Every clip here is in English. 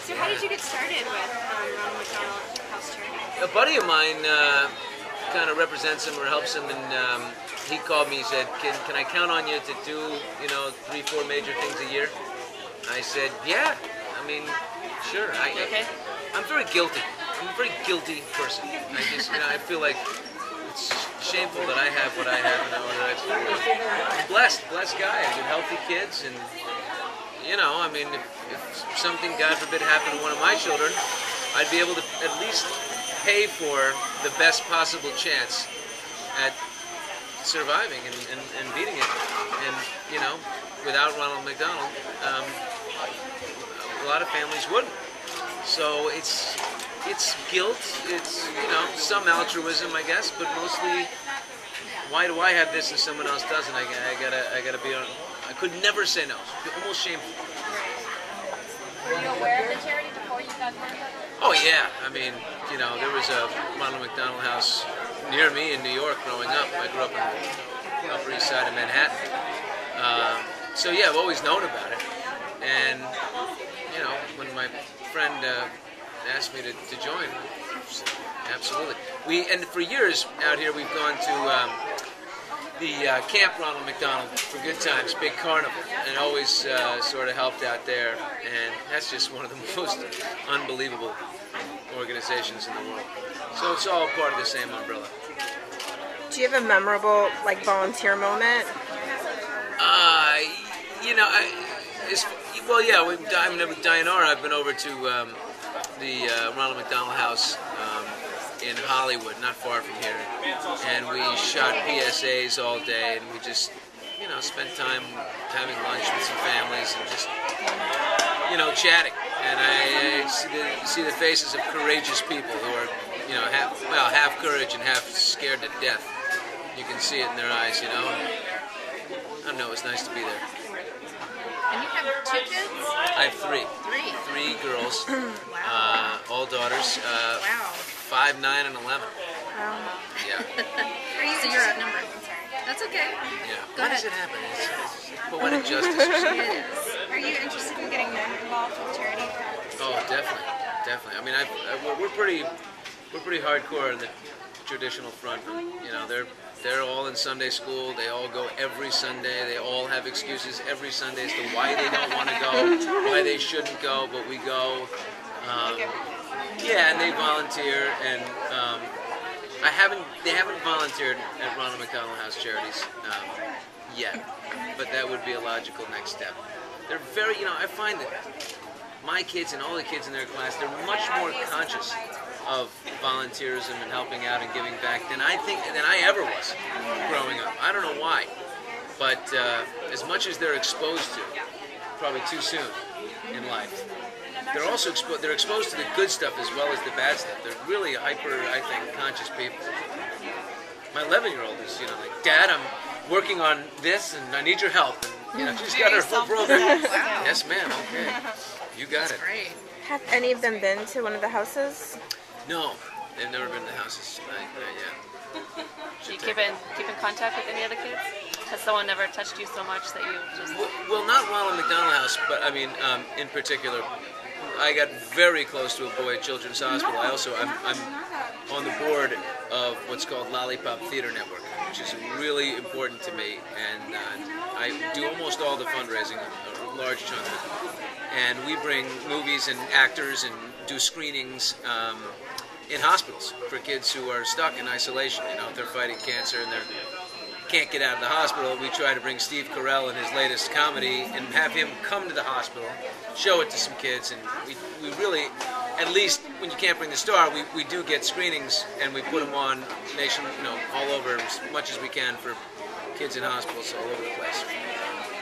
So how did you get started with Ronald McDonald House Charities? A buddy of mine kind of represents him or helps him, and he called me. He said, "Can I count on you to do 3-4 major things a year?" I said, "Yeah. I mean, sure." I'm very guilty. I'm a very guilty person. I just I feel like it's shameful that I have what I have, and I'm a blessed guy. I have healthy kids, and I mean, if something, God forbid, happened to one of my children, I'd be able to at least pay for the best possible chance at surviving and beating it. And, without Ronald McDonald, a lot of families wouldn't. So it's guilt, it's, some altruism, I guess, but mostly, why do I have this and someone else doesn't? I gotta be on. I could never say no. It's almost shameful. Were you aware of the charity before you got contact? Oh yeah. I mean, there was a Ronald McDonald House near me in New York growing up. I grew up on the Upper East Side of Manhattan. So yeah, I've always known about it. And when my friend asked me to join, absolutely. And for years out here, we've gone to the Camp Ronald McDonald for Good Times, big carnival, and always sort of helped out there. And that's just one of the most unbelievable organizations in the world. So it's all part of the same umbrella. Do you have a memorable volunteer moment? With Dianara, I've been over to the Ronald McDonald House in Hollywood, not far from here, and we shot PSAs all day, and we just, spent time having lunch with some families and just, chatting. And I see the faces of courageous people who are, half courage and half scared to death. You can see it in their eyes, I don't know, it's nice to be there. And you have 2 kids? I have 3. 3 girls, Wow. all daughters, Wow. 5, 9, and 11. Yeah. So you're outnumbered. I'm sorry. That's okay. Yeah. Go Why ahead. does it happen? It's poetic justice or something. It is. Are you interested in getting them involved with charity? Oh, definitely. I mean, we're pretty hardcore in the traditional front. They're all in Sunday school. They all go every Sunday. They all have excuses every Sunday as to why they don't want to go, why they shouldn't go, but we go. And they volunteer, and they haven't volunteered at Ronald McDonald House Charities yet, but that would be a logical next step. They're very, I find that my kids and all the kids in their class, they're much more conscious of volunteerism and helping out and giving back than I ever was growing up. I don't know why, but as much as they're exposed to, probably too soon in life, they're also exposed to the good stuff as well as the bad stuff. They're really hyper, I think, conscious people. My 11-year-old is, Dad, I'm working on this and I need your help. And she's got her full program. Wow. Yes, ma'am. Okay, you got it. Great. Have any of them been to one of the houses? No, they've never been to the houses. Yeah. Do you keep in contact with any other kids? Has someone never touched you so much that you just... Well, not Ronald McDonald House, but I mean, in particular, I got very close to a boy at Children's Hospital. I'm on the board of what's called Lollipop Theater Network, which is really important to me, and I do almost all the fundraising, a large chunk of it. And we bring movies and actors and do screenings in hospitals for kids who are stuck in isolation. If they're fighting cancer and they can't get out of the hospital, we try to bring Steve Carell in his latest comedy and have him come to the hospital, show it to some kids, and we really, at least when you can't bring the star, we do get screenings and we put them on all over as much as we can for kids in hospitals all over the place.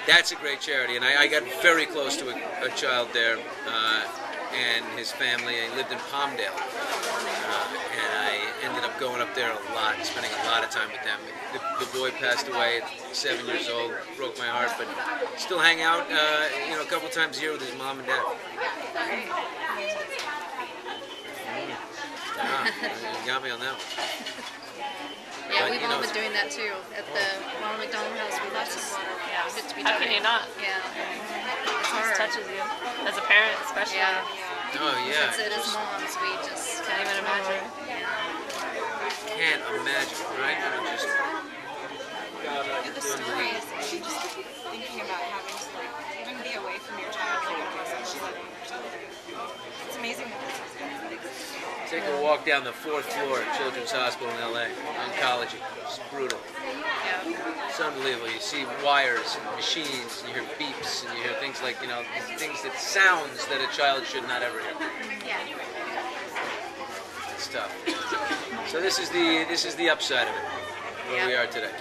That's a great charity, and I got very close to a child there and his family. He lived in Palmdale, and I ended up going up there a lot, spending a lot of time with them. The boy passed away at 7 years old, broke my heart, but still hang out, a couple times a year with his mom and dad. You got me on that one. Yeah, But, we've you all know, been doing that too. At the Ronald McDonald House, we love to Yeah. sit to each How other. can you not? Yeah. It's It hard. touches you as a parent, especially. Yeah. oh yeah, Since it is just moms, we just Can't even imagine. can't imagine, right? I mean, just The stories. She just keep thinking about having to like even be away from your child for like she's like it's amazing that this is going to exist. take a walk down the 4th floor of Children's Hospital in LA, oncology. It's brutal. Yeah. It's unbelievable. You see wires and machines, and you hear beeps, and you hear things like, things that sounds that a child should not ever hear. Yeah. It's tough. So this is the upside of it, where we are today.